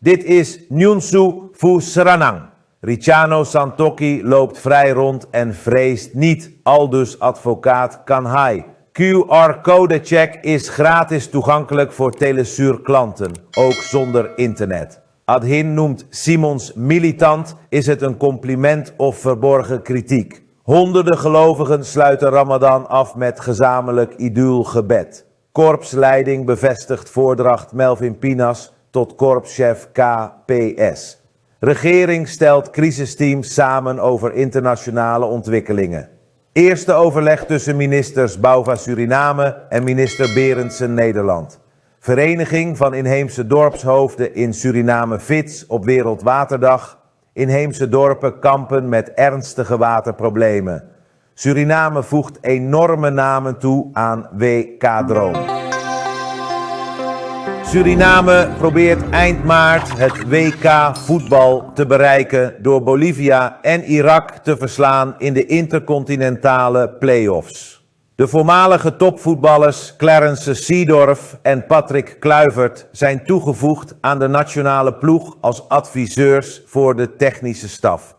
Dit is Nyunsu Fuseranang. Ricciano Santoki loopt vrij rond en vreest niet, aldus advocaat Kanhai. QR-code-check is gratis toegankelijk voor Telesur klanten, ook zonder internet. Adhin noemt Simons militant, is het een compliment of verborgen kritiek? Honderden gelovigen sluiten Ramadan af met gezamenlijk idulgebed. Korpsleiding bevestigt voordracht Melvin Pinas tot korpschef KPS. Regering stelt crisisteam samen over internationale ontwikkelingen. Eerste overleg tussen ministers Bouva Suriname en minister Berendsen Nederland. Vereniging van inheemse dorpshoofden in Suriname FITS op Wereldwaterdag. Inheemse dorpen kampen met ernstige waterproblemen. Suriname voegt enorme namen toe aan WK-droom. Suriname probeert eind maart het WK voetbal te bereiken door Bolivia en Irak te verslaan in de intercontinentale play-offs. De voormalige topvoetballers Clarence Seedorf en Patrick Kluivert zijn toegevoegd aan de nationale ploeg als adviseurs voor de technische staf.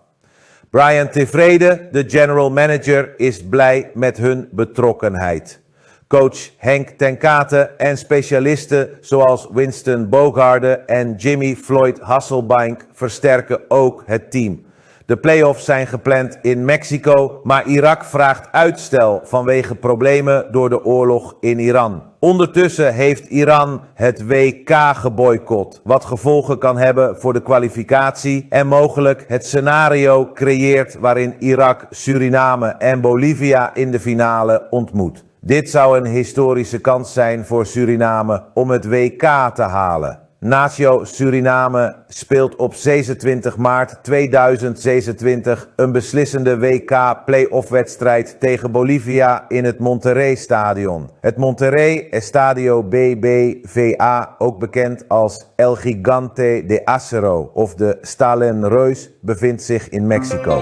Brian Tevrede, de general manager, is blij met hun betrokkenheid. Coach Henk ten Kate en specialisten zoals Winston Bogarde en Jimmy Floyd Hasselbank versterken ook het team. De play-offs zijn gepland in Mexico, maar Irak vraagt uitstel vanwege problemen door de oorlog in Iran. Ondertussen heeft Iran het WK geboycott, wat gevolgen kan hebben voor de kwalificatie en mogelijk het scenario creëert waarin Irak, Suriname en Bolivia in de finale ontmoet. Dit zou een historische kans zijn voor Suriname om het WK te halen. Natio Suriname speelt op 26 maart 2026 een beslissende WK-play-off-wedstrijd tegen Bolivia in het Monterrey-stadion. Het Monterrey Estadio BBVA, ook bekend als El Gigante de Acero of de Stalen Reus, bevindt zich in Mexico.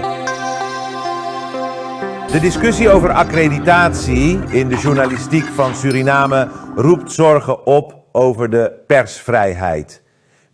De discussie over accreditatie in de journalistiek van Suriname roept zorgen op over de persvrijheid.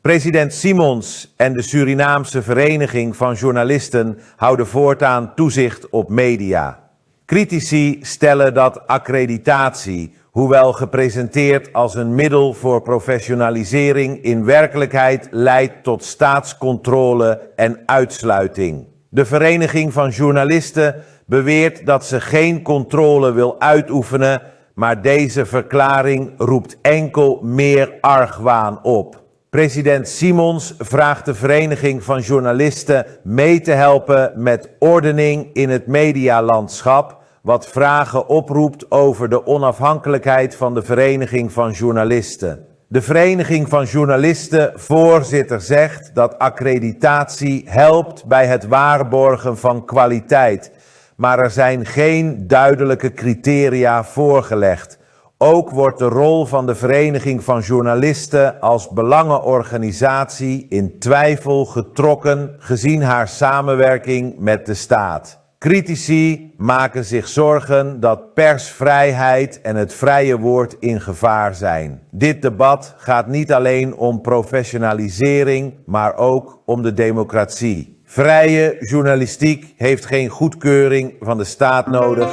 President Simons en de Surinaamse Vereniging van Journalisten houden voortaan toezicht op media. Critici stellen dat accreditatie, hoewel gepresenteerd als een middel voor professionalisering, in werkelijkheid leidt tot staatscontrole en uitsluiting. De Vereniging van Journalisten beweert dat ze geen controle wil uitoefenen, maar deze verklaring roept enkel meer argwaan op. President Simons vraagt de Vereniging van Journalisten mee te helpen met ordening in het medialandschap, wat vragen oproept over de onafhankelijkheid van de Vereniging van Journalisten. De Vereniging van Journalisten voorzitter zegt dat accreditatie helpt bij het waarborgen van kwaliteit, maar er zijn geen duidelijke criteria voorgelegd. Ook wordt de rol van de Vereniging van Journalisten als belangenorganisatie in twijfel getrokken gezien haar samenwerking met de staat. Critici maken zich zorgen dat persvrijheid en het vrije woord in gevaar zijn. Dit debat gaat niet alleen om professionalisering, maar ook om de democratie. Vrije journalistiek heeft geen goedkeuring van de staat nodig.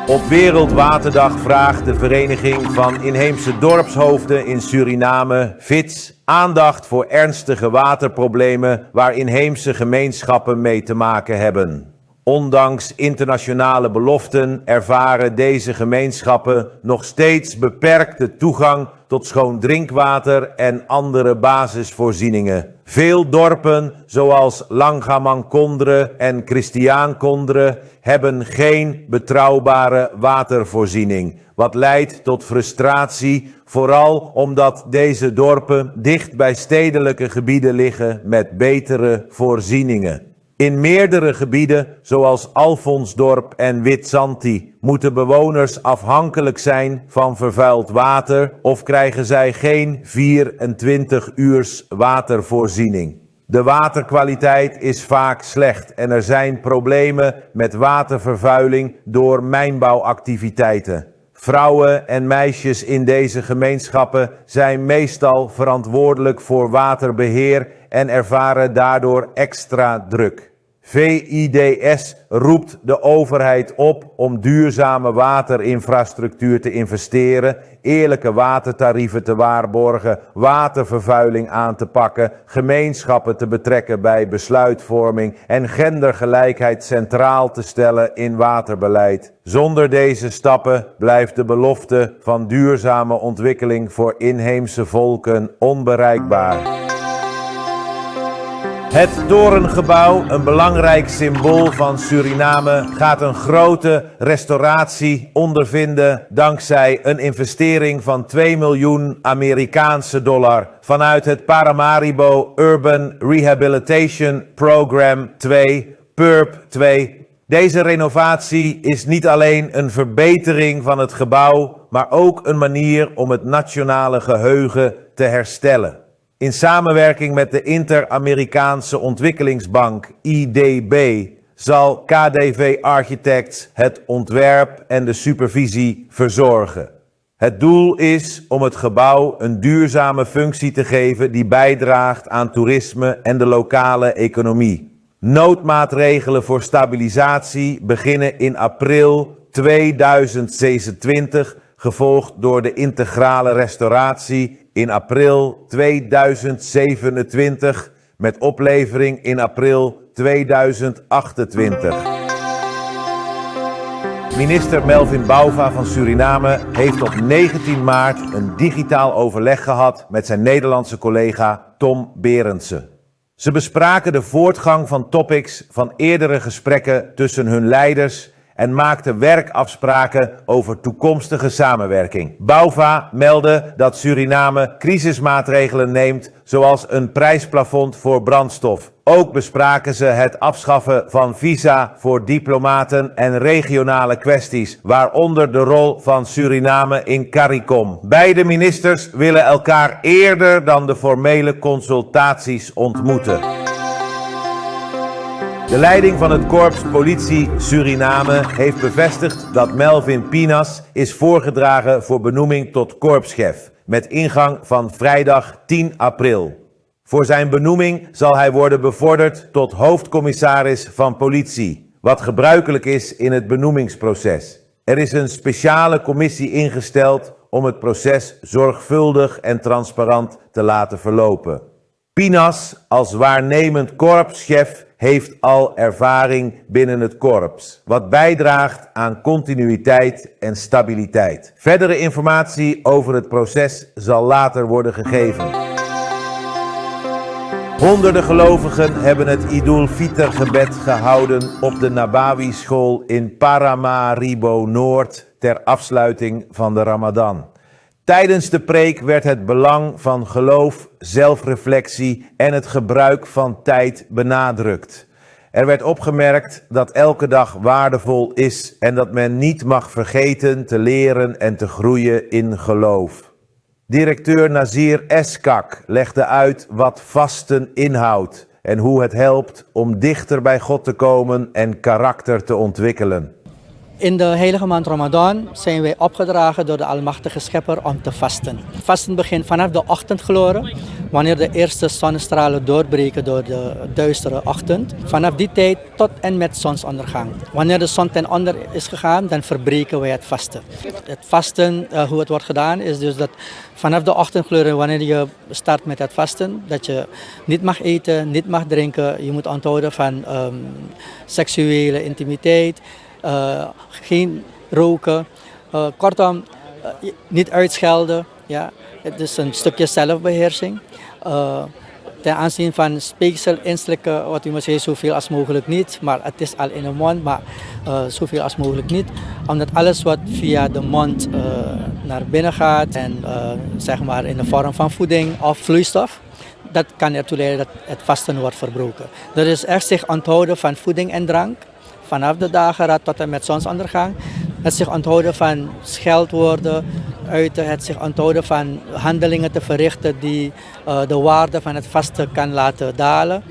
Op Wereldwaterdag vraagt de Vereniging van Inheemse Dorpshoofden in Suriname, FITS, aandacht voor ernstige waterproblemen waar inheemse gemeenschappen mee te maken hebben. Ondanks internationale beloften ervaren deze gemeenschappen nog steeds beperkte toegang tot schoon drinkwater en andere basisvoorzieningen. Veel dorpen, zoals Langamangkondre en Christiaankondre, hebben geen betrouwbare watervoorziening, wat leidt tot frustratie, vooral omdat deze dorpen dicht bij stedelijke gebieden liggen met betere voorzieningen. In meerdere gebieden, zoals Alfonsdorp en Witsanti, moeten bewoners afhankelijk zijn van vervuild water of krijgen zij geen 24 uurs watervoorziening. De waterkwaliteit is vaak slecht en er zijn problemen met watervervuiling door mijnbouwactiviteiten. Vrouwen en meisjes in deze gemeenschappen zijn meestal verantwoordelijk voor waterbeheer en ervaren daardoor extra druk. VIDS roept de overheid op om duurzame waterinfrastructuur te investeren, eerlijke watertarieven te waarborgen, watervervuiling aan te pakken, gemeenschappen te betrekken bij besluitvorming en gendergelijkheid centraal te stellen in waterbeleid. Zonder deze stappen blijft de belofte van duurzame ontwikkeling voor inheemse volken onbereikbaar. Het Torengebouw, een belangrijk symbool van Suriname, gaat een grote restauratie ondervinden dankzij een investering van 2 miljoen Amerikaanse dollar vanuit het Paramaribo Urban Rehabilitation Program 2, PURP 2. Deze renovatie is niet alleen een verbetering van het gebouw, maar ook een manier om het nationale geheugen te herstellen. In samenwerking met de Inter-Amerikaanse Ontwikkelingsbank IDB zal KDV Architects het ontwerp en de supervisie verzorgen. Het doel is om het gebouw een duurzame functie te geven die bijdraagt aan toerisme en de lokale economie. Noodmaatregelen voor stabilisatie beginnen in april 2026, gevolgd door de integrale restauratie in april 2027 met oplevering in april 2028. Minister Melvin Bouva van Suriname heeft op 19 maart een digitaal overleg gehad met zijn Nederlandse collega Tom Berendsen. Ze bespraken de voortgang van topics van eerdere gesprekken tussen hun leiders en maakte werkafspraken over toekomstige samenwerking. Bouva meldde dat Suriname crisismaatregelen neemt, zoals een prijsplafond voor brandstof. Ook bespraken ze het afschaffen van visa voor diplomaten en regionale kwesties, waaronder de rol van Suriname in CARICOM. Beide ministers willen elkaar eerder dan de formele consultaties ontmoeten. De leiding van het Korps Politie Suriname heeft bevestigd dat Melvin Pinas is voorgedragen voor benoeming tot korpschef, met ingang van vrijdag 10 april. Voor zijn benoeming zal hij worden bevorderd tot hoofdcommissaris van politie, wat gebruikelijk is in het benoemingsproces. Er is een speciale commissie ingesteld om het proces zorgvuldig en transparant te laten verlopen. Pinas als waarnemend korpschef heeft al ervaring binnen het korps, wat bijdraagt aan continuïteit en stabiliteit. Verdere informatie over het proces zal later worden gegeven. Honderden gelovigen hebben het Idul Fitr gebed gehouden op de Nabawi school in Paramaribo Noord ter afsluiting van de Ramadan. Tijdens de preek werd het belang van geloof, zelfreflectie en het gebruik van tijd benadrukt. Er werd opgemerkt dat elke dag waardevol is en dat men niet mag vergeten te leren en te groeien in geloof. Directeur Nazir Eskak legde uit wat vasten inhoudt en hoe het helpt om dichter bij God te komen en karakter te ontwikkelen. In de heilige maand Ramadan zijn wij opgedragen door de Almachtige Schepper om te vasten. Vasten begint vanaf de ochtendgloren, wanneer de eerste zonnestralen doorbreken door de duistere ochtend. Vanaf die tijd tot en met zonsondergang. Wanneer de zon ten onder is gegaan, dan verbreken wij het vasten. Het vasten, hoe het wordt gedaan, is dus dat vanaf de ochtendgloren, wanneer je start met het vasten, dat je niet mag eten, niet mag drinken. Je moet onthouden van seksuele intimiteit. Geen roken, kortom, niet uitschelden. Ja. Het is een stukje zelfbeheersing. Ten aanzien van speeksel inslikken, wat u moet zeggen, zoveel als mogelijk niet. Maar het is al in de mond, maar zoveel als mogelijk niet. Omdat alles wat via de mond naar binnen gaat en zeg maar in de vorm van voeding of vloeistof, dat kan ertoe leiden dat het vasten wordt verbroken. Dat is echt zich onthouden van voeding en drank. Vanaf de dageraad tot en met zonsondergang. Het zich onthouden van scheldwoorden, uiten, het zich onthouden van handelingen te verrichten die de waarde van het vasten kan laten dalen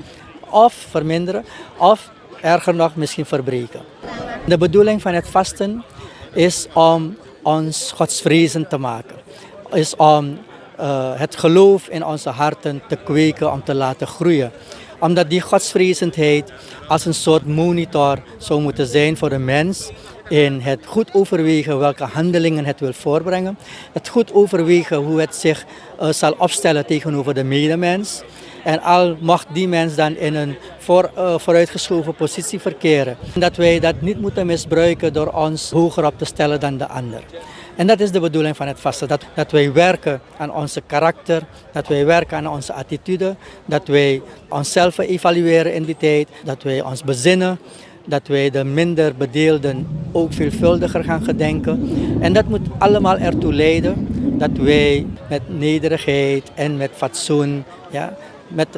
of verminderen of erger nog misschien verbreken. De bedoeling van het vasten is om ons godsvrezend te maken. Is om het geloof in onze harten te kweken, om te laten groeien. Omdat die godsvrezendheid als een soort monitor zou moeten zijn voor de mens. In het goed overwegen welke handelingen het wil voorbrengen. Het goed overwegen hoe het zich zal opstellen tegenover de medemens. En al mocht die mens dan in een vooruitgeschoven positie verkeren. Dat wij dat niet moeten misbruiken door ons hoger op te stellen dan de ander. En dat is de bedoeling van het vasten. Dat wij werken aan onze karakter, dat wij werken aan onze attitude. Dat wij onszelf evalueren in die tijd, dat wij ons bezinnen. Dat wij de minder bedeelden ook veelvuldiger gaan gedenken. En dat moet allemaal ertoe leiden dat wij met nederigheid en met fatsoen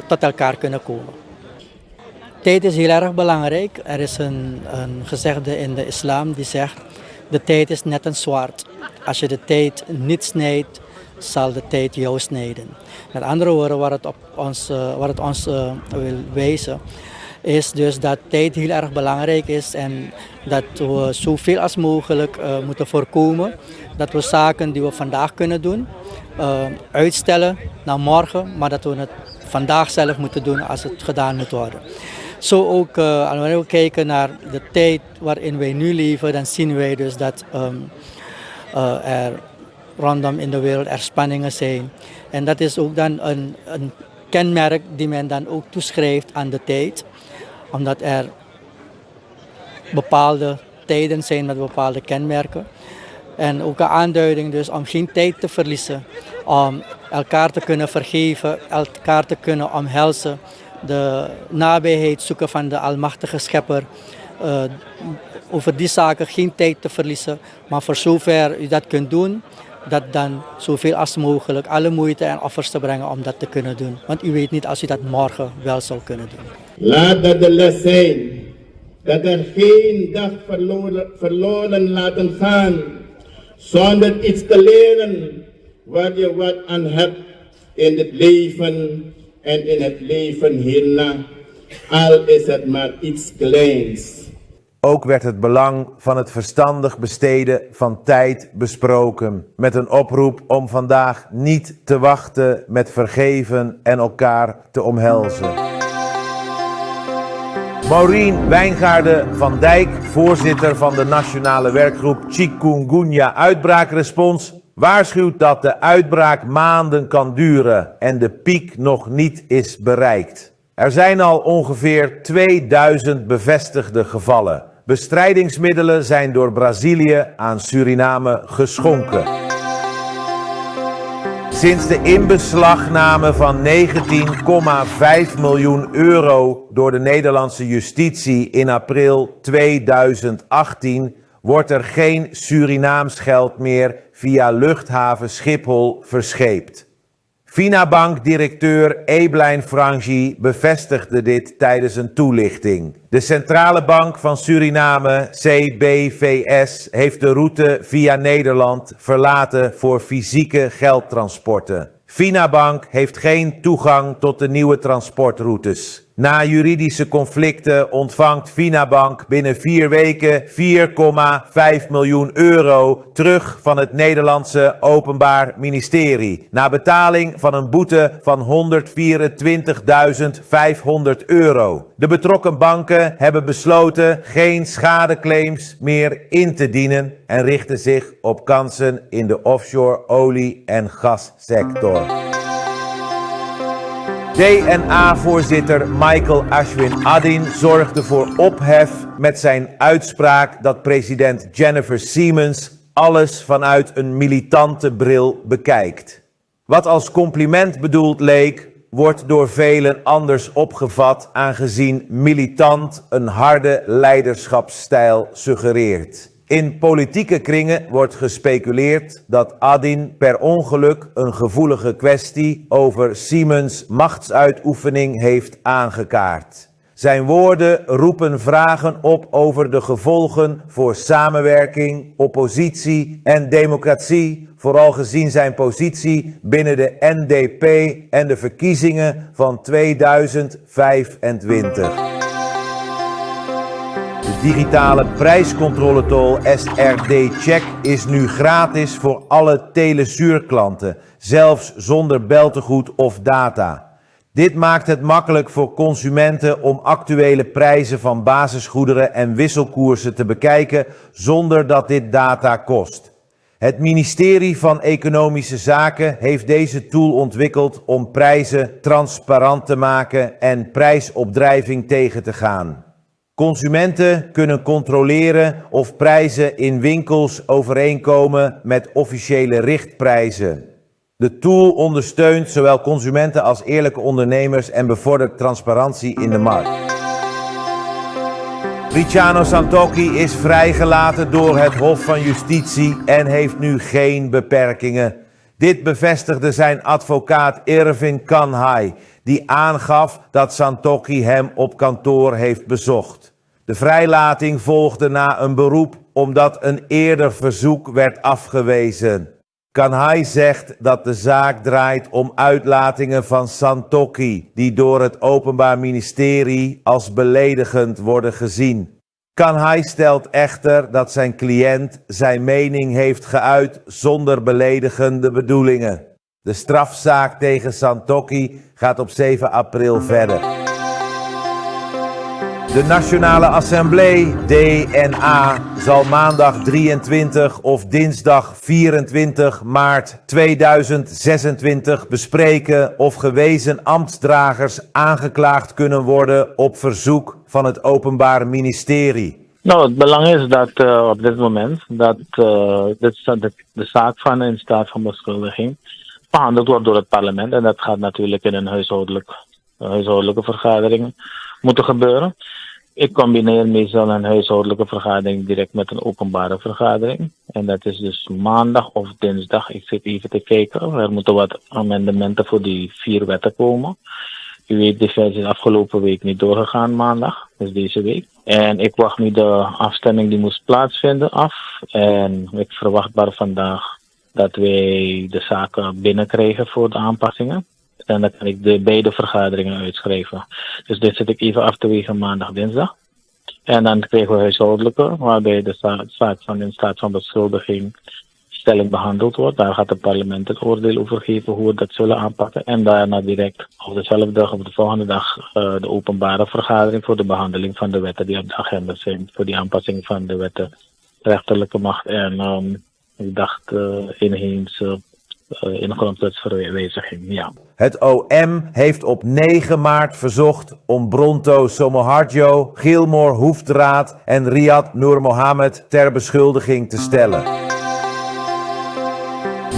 tot elkaar kunnen komen. Tijd is heel erg belangrijk. Er is een gezegde in de islam die zegt, de tijd is net een zwaard. Als je de tijd niet snijdt, zal de tijd jou snijden. Met andere woorden, wat het ons wil wijzen, is dus dat tijd heel erg belangrijk is en dat we zoveel als mogelijk moeten voorkomen dat we zaken die we vandaag kunnen doen, uitstellen naar morgen, maar dat we het vandaag zelf moeten doen als het gedaan moet worden. Zo ook, wanneer we kijken naar de tijd waarin wij nu leven, dan zien wij dus dat er rondom in de wereld er spanningen zijn. En dat is ook dan een kenmerk die men dan ook toeschrijft aan de tijd. Omdat er bepaalde tijden zijn met bepaalde kenmerken. En ook een aanduiding dus om geen tijd te verliezen. Om elkaar te kunnen vergeven, elkaar te kunnen omhelzen. De nabijheid zoeken van de almachtige schepper. Over die zaken geen tijd te verliezen. Maar voor zover u dat kunt doen, dat dan zoveel als mogelijk alle moeite en offers te brengen om dat te kunnen doen. Want u weet niet als u dat morgen wel zou kunnen doen. Laat dat de les zijn, dat er geen dag verloren laten gaan, zonder iets te leren waar je wat aan hebt in het leven en in het leven hierna, al is het maar iets kleins. Ook werd het belang van het verstandig besteden van tijd besproken, met een oproep om vandaag niet te wachten met vergeven en elkaar te omhelzen. Maureen Wijngaarden van Dijk, voorzitter van de nationale werkgroep Chikungunya Uitbraakrespons, waarschuwt dat de uitbraak maanden kan duren en de piek nog niet is bereikt. Er zijn al ongeveer 2000 bevestigde gevallen. Bestrijdingsmiddelen zijn door Brazilië aan Suriname geschonken. Sinds de inbeslagname van 19,5 miljoen euro door de Nederlandse justitie in april 2018 wordt er geen Surinaams geld meer via luchthaven Schiphol verscheept. Finabank-directeur Eblijn Frangi bevestigde dit tijdens een toelichting. De Centrale Bank van Suriname, CBVS, heeft de route via Nederland verlaten voor fysieke geldtransporten. Finabank heeft geen toegang tot de nieuwe transportroutes. Na juridische conflicten ontvangt Finabank binnen 4 weken 4,5 miljoen euro terug van het Nederlandse Openbaar Ministerie. Na betaling van een boete van 124.500 euro. De betrokken banken hebben besloten geen schadeclaims meer in te dienen en richten zich op kansen in de offshore olie- en gassector. DNA-voorzitter Michael Ashwin Adin zorgde voor ophef met zijn uitspraak dat president Jennifer Siemens alles vanuit een militante bril bekijkt. Wat als compliment bedoeld leek, wordt door velen anders opgevat, aangezien militant een harde leiderschapsstijl suggereert. In politieke kringen wordt gespeculeerd dat Adin per ongeluk een gevoelige kwestie over Siemens' machtsuitoefening heeft aangekaart. Zijn woorden roepen vragen op over de gevolgen voor samenwerking, oppositie en democratie, vooral gezien zijn positie binnen de NDP en de verkiezingen van 2025. De digitale prijscontroletol SRD-check is nu gratis voor alle Telesuur-klanten, zelfs zonder beltegoed of data. Dit maakt het makkelijk voor consumenten om actuele prijzen van basisgoederen en wisselkoersen te bekijken zonder dat dit data kost. Het ministerie van Economische Zaken heeft deze tool ontwikkeld om prijzen transparant te maken en prijsopdrijving tegen te gaan. Consumenten kunnen controleren of prijzen in winkels overeenkomen met officiële richtprijzen. De tool ondersteunt zowel consumenten als eerlijke ondernemers en bevordert transparantie in de markt. Ricciano Santocchi is vrijgelaten door het Hof van Justitie en heeft nu geen beperkingen. Dit bevestigde zijn advocaat Irvin Kanhai, die aangaf dat Santocchi hem op kantoor heeft bezocht. De vrijlating volgde na een beroep omdat een eerder verzoek werd afgewezen. Kanhai zegt dat de zaak draait om uitlatingen van Santocchi, die door het Openbaar Ministerie als beledigend worden gezien. Kanhai stelt echter dat zijn cliënt zijn mening heeft geuit zonder beledigende bedoelingen. De strafzaak tegen Santocchi gaat op 7 april verder. De Nationale Assemblée, DNA, zal maandag 23 of dinsdag 24 maart 2026 bespreken of gewezen ambtsdragers aangeklaagd kunnen worden op verzoek van het Openbaar Ministerie. Nou, het belang is dat op dit moment dat de zaak van in staat van beschuldiging behandeld wordt door het parlement. En dat gaat natuurlijk in een huishoudelijke vergadering moeten gebeuren. Ik combineer meestal een huishoudelijke vergadering direct met een openbare vergadering. En dat is dus maandag of dinsdag. Ik zit even te kijken. Er moeten wat amendementen voor die 4 wetten komen. U weet, de wet is afgelopen week niet doorgegaan maandag. Dus deze week. En ik wacht nu de afstemming die moest plaatsvinden af. En ik verwacht vandaag dat wij de zaken binnenkrijgen voor de aanpassingen. En dan kan ik de beide vergaderingen uitschrijven. Dus dit zit ik even af te wegen maandag, dinsdag. En dan krijgen we huishoudelijke, waarbij de zaak van in staat van beschuldiging stelling behandeld wordt. Daar gaat het parlement het oordeel over geven hoe we dat zullen aanpakken. En daarna direct op dezelfde dag of de volgende dag de openbare vergadering voor de behandeling van de wetten die op de agenda zijn. Voor die aanpassing van de wetten rechterlijke macht en ik dacht inheemse in de grondwetsverwijziging, ja. Het OM heeft op 9 maart verzocht om Bronto Somoharjo, Gilmore Hoefdraad en Riyad Noor Mohammed ter beschuldiging te stellen.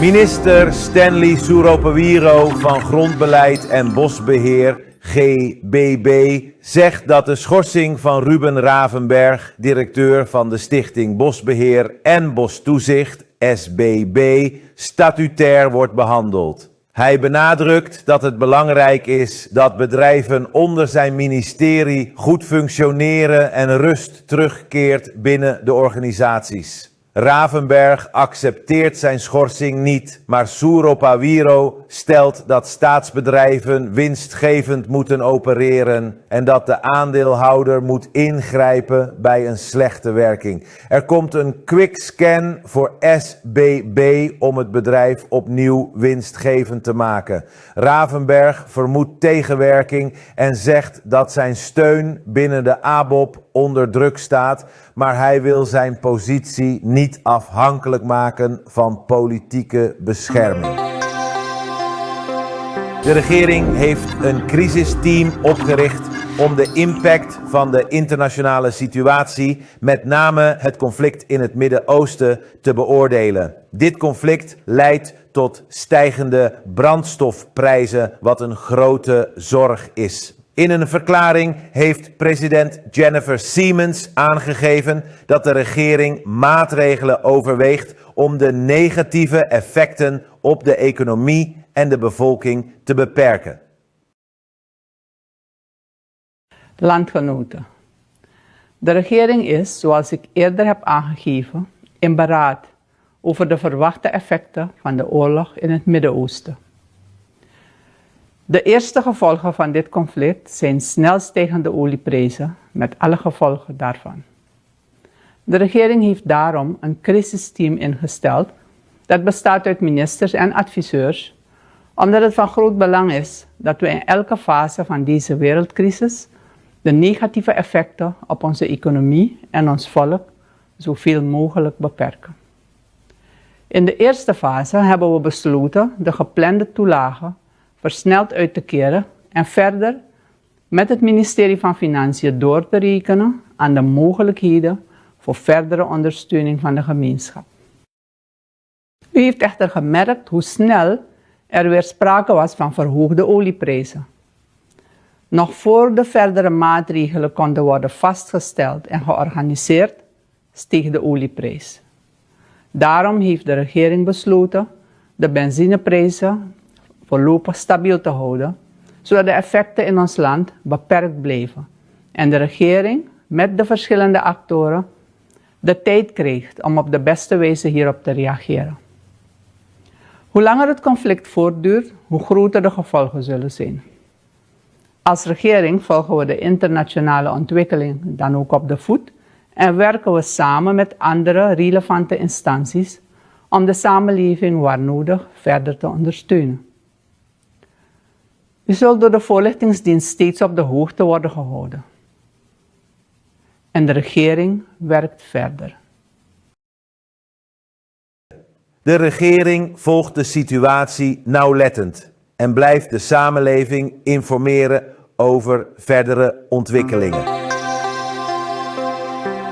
Minister Stanley Suropowiro van Grondbeleid en Bosbeheer, GBB, zegt dat de schorsing van Ruben Ravenberg, directeur van de Stichting Bosbeheer en Bostoezicht, SBB, statutair wordt behandeld. Hij benadrukt dat het belangrijk is dat bedrijven onder zijn ministerie goed functioneren en rust terugkeert binnen de organisaties. Ravenberg accepteert zijn schorsing niet, maar Suropowiro stelt dat staatsbedrijven winstgevend moeten opereren en dat de aandeelhouder moet ingrijpen bij een slechte werking. Er komt een quickscan voor SBB om het bedrijf opnieuw winstgevend te maken. Ravenberg vermoedt tegenwerking en zegt dat zijn steun binnen de ABOP onder druk staat, maar hij wil zijn positie niet afhankelijk maken van politieke bescherming. De regering heeft een crisisteam opgericht om de impact van de internationale situatie, met name het conflict in het Midden-Oosten, te beoordelen. Dit conflict leidt tot stijgende brandstofprijzen, wat een grote zorg is. In een verklaring heeft president Jennifer Siemens aangegeven dat de regering maatregelen overweegt om de negatieve effecten op de economie en de bevolking te beperken. Landgenoten. De regering is, zoals ik eerder heb aangegeven, in beraad over de verwachte effecten van de oorlog in het Midden-Oosten. De eerste gevolgen van dit conflict zijn snel stijgende olieprijzen met alle gevolgen daarvan. De regering heeft daarom een crisisteam ingesteld dat bestaat uit ministers en adviseurs, omdat het van groot belang is dat we in elke fase van deze wereldcrisis de negatieve effecten op onze economie en ons volk zoveel mogelijk beperken. In de eerste fase hebben we besloten de geplande toelagen versneld uit te keren en verder met het ministerie van Financiën door te rekenen aan de mogelijkheden voor verdere ondersteuning van de gemeenschap. U heeft echter gemerkt hoe snel er weer sprake was van verhoogde olieprijzen. Nog voor de verdere maatregelen konden worden vastgesteld en georganiseerd, steeg de olieprijs. Daarom heeft de regering besloten de benzineprijzen voorlopig stabiel te houden, zodat de effecten in ons land beperkt blijven en de regering met de verschillende actoren de tijd krijgt om op de beste wijze hierop te reageren. Hoe langer het conflict voortduurt, hoe groter de gevolgen zullen zijn. Als regering volgen we de internationale ontwikkeling dan ook op de voet en werken we samen met andere relevante instanties om de samenleving waar nodig verder te ondersteunen. U zult door de voorlichtingsdienst steeds op de hoogte worden gehouden. En de regering werkt verder. De regering volgt de situatie nauwlettend en blijft de samenleving informeren over verdere ontwikkelingen.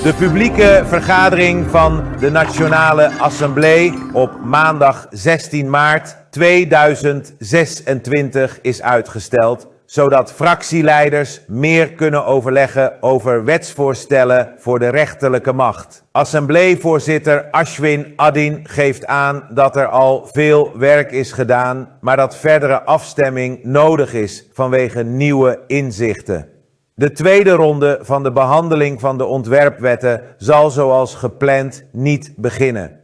De publieke vergadering van de Nationale Assemblée op maandag 16 maart 2026 is uitgesteld, zodat fractieleiders meer kunnen overleggen over wetsvoorstellen voor de rechterlijke macht. Assembleevoorzitter Ashwin Adin geeft aan dat er al veel werk is gedaan, maar dat verdere afstemming nodig is vanwege nieuwe inzichten. De tweede ronde van de behandeling van de ontwerpwetten zal zoals gepland niet beginnen.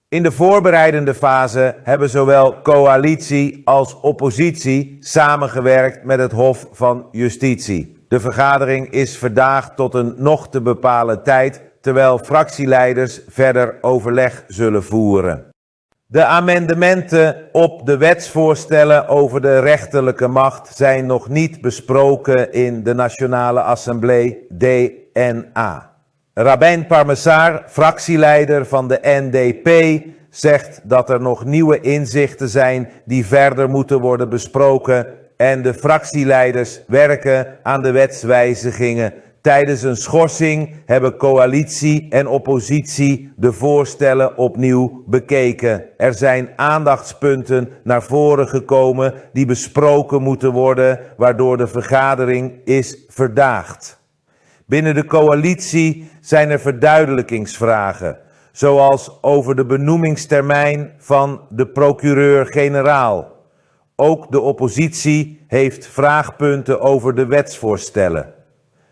In de voorbereidende fase hebben zowel coalitie als oppositie samengewerkt met het Hof van Justitie. De vergadering is verdaagd tot een nog te bepalen tijd, terwijl fractieleiders verder overleg zullen voeren. De amendementen op de wetsvoorstellen over de rechterlijke macht zijn nog niet besproken in de Nationale Assemblée DNA. Rabijn Parmesar, fractieleider van de NDP, zegt dat er nog nieuwe inzichten zijn die verder moeten worden besproken en de fractieleiders werken aan de wetswijzigingen. Tijdens een schorsing hebben coalitie en oppositie de voorstellen opnieuw bekeken. Er zijn aandachtspunten naar voren gekomen die besproken moeten worden, waardoor de vergadering is verdaagd. Binnen de coalitie zijn er verduidelijkingsvragen, zoals over de benoemingstermijn van de procureur-generaal. Ook de oppositie heeft vraagpunten over de wetsvoorstellen.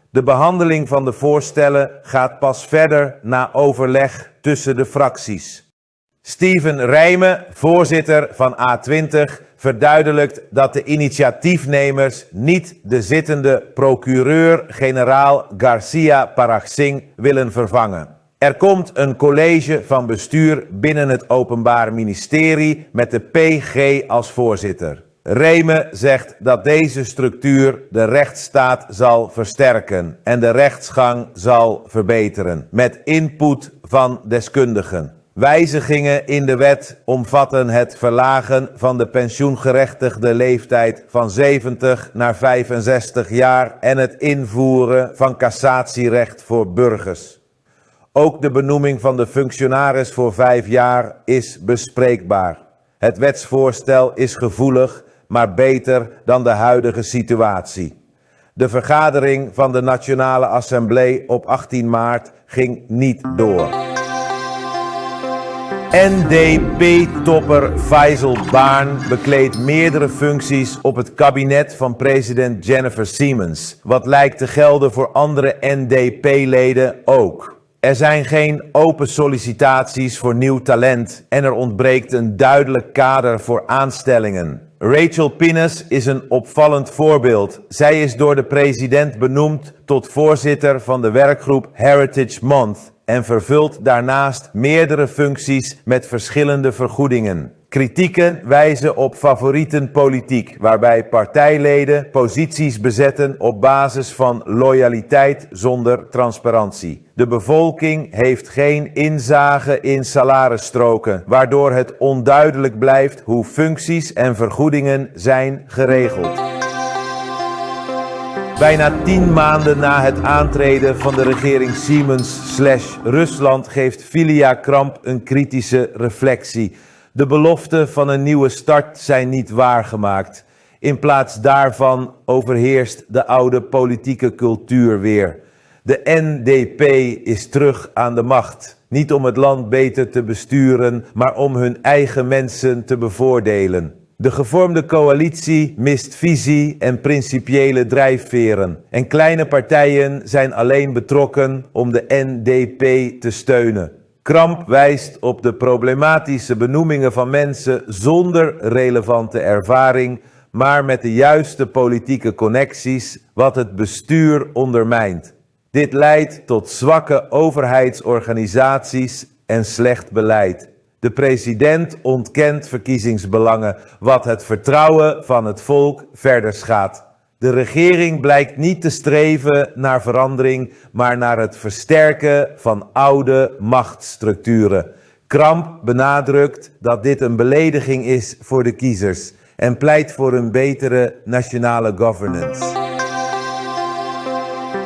De behandeling van de voorstellen gaat pas verder na overleg tussen de fracties. Steven Rijmen, voorzitter van A20, verduidelijkt dat de initiatiefnemers niet de zittende procureur-generaal Garcia Paraxing willen vervangen. Er komt een college van bestuur binnen het Openbaar Ministerie met de PG als voorzitter. Rijmen zegt dat deze structuur de rechtsstaat zal versterken en de rechtsgang zal verbeteren, met input van deskundigen. Wijzigingen in de wet omvatten het verlagen van de pensioengerechtigde leeftijd van 70 naar 65 jaar en het invoeren van cassatierecht voor burgers. Ook de benoeming van de functionaris voor 5 jaar is bespreekbaar. Het wetsvoorstel is gevoelig, maar beter dan de huidige situatie. De vergadering van de Nationale Assemblée op 18 maart ging niet door. NDP-topper Faisal Baan bekleedt meerdere functies op het kabinet van president Jennifer Siemens. Wat lijkt te gelden voor andere NDP-leden ook. Er zijn geen open sollicitaties voor nieuw talent en er ontbreekt een duidelijk kader voor aanstellingen. Rachel Pinnes is een opvallend voorbeeld. Zij is door de president benoemd tot voorzitter van de werkgroep Heritage Month en vervult daarnaast meerdere functies met verschillende vergoedingen. Kritieken wijzen op favorietenpolitiek, waarbij partijleden posities bezetten op basis van loyaliteit zonder transparantie. De bevolking heeft geen inzage in salarisstroken, waardoor het onduidelijk blijft hoe functies en vergoedingen zijn geregeld. Bijna 10 maanden na het aantreden van de regering Siemens/Rusland geeft Filia Kramp een kritische reflectie. De beloften van een nieuwe start zijn niet waargemaakt. In plaats daarvan overheerst de oude politieke cultuur weer. De NDP is terug aan de macht. Niet om het land beter te besturen, maar om hun eigen mensen te bevoordelen. De gevormde coalitie mist visie en principiële drijfveren. En kleine partijen zijn alleen betrokken om de NDP te steunen. Kramp wijst op de problematische benoemingen van mensen zonder relevante ervaring, maar met de juiste politieke connecties, wat het bestuur ondermijnt. Dit leidt tot zwakke overheidsorganisaties en slecht beleid. De president ontkent verkiezingsbelangen, wat het vertrouwen van het volk verder schaadt. De regering blijkt niet te streven naar verandering, maar naar het versterken van oude machtsstructuren. Kramp benadrukt dat dit een belediging is voor de kiezers en pleit voor een betere nationale governance.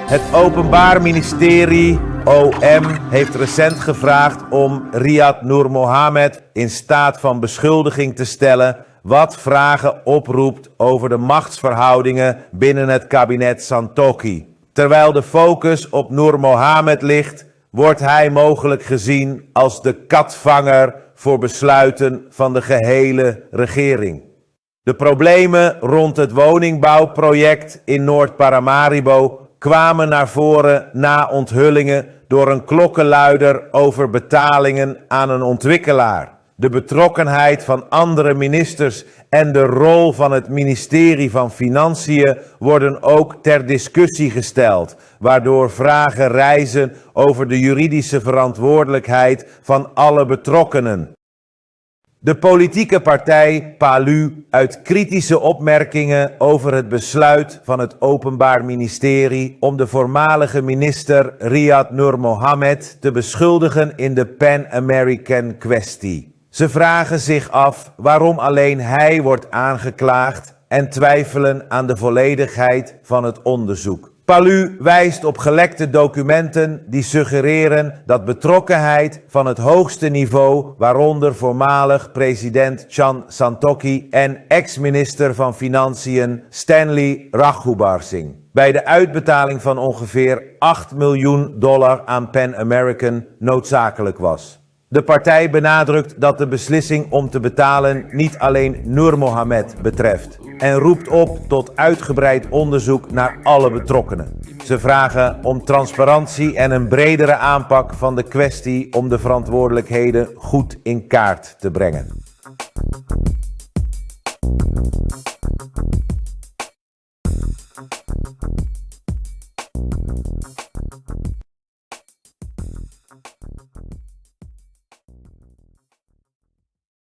Het Openbaar Ministerie, OM, heeft recent gevraagd om Riyad Noor Mohammed in staat van beschuldiging te stellen, wat vragen oproept over de machtsverhoudingen binnen het kabinet Santokhi. Terwijl de focus op Noor Mohammed ligt, wordt hij mogelijk gezien als de katvanger voor besluiten van de gehele regering. De problemen rond het woningbouwproject in Noord-Paramaribo kwamen naar voren na onthullingen door een klokkenluider over betalingen aan een ontwikkelaar. De betrokkenheid van andere ministers en de rol van het ministerie van Financiën worden ook ter discussie gesteld, waardoor vragen rijzen over de juridische verantwoordelijkheid van alle betrokkenen. De politieke partij PALU uit kritische opmerkingen over het besluit van het Openbaar Ministerie om de voormalige minister Riyad Noor Mohammed te beschuldigen in de Pan American kwestie. Ze vragen zich af waarom alleen hij wordt aangeklaagd en twijfelen aan de volledigheid van het onderzoek. PALU wijst op gelekte documenten die suggereren dat betrokkenheid van het hoogste niveau, waaronder voormalig president Chan Santokhi en ex-minister van Financiën Stanley Raghubar-Singh, bij de uitbetaling van ongeveer $8 miljoen aan Pan American noodzakelijk was. De partij benadrukt dat de beslissing om te betalen niet alleen Noor Mohammed betreft en roept op tot uitgebreid onderzoek naar alle betrokkenen. Ze vragen om transparantie en een bredere aanpak van de kwestie om de verantwoordelijkheden goed in kaart te brengen.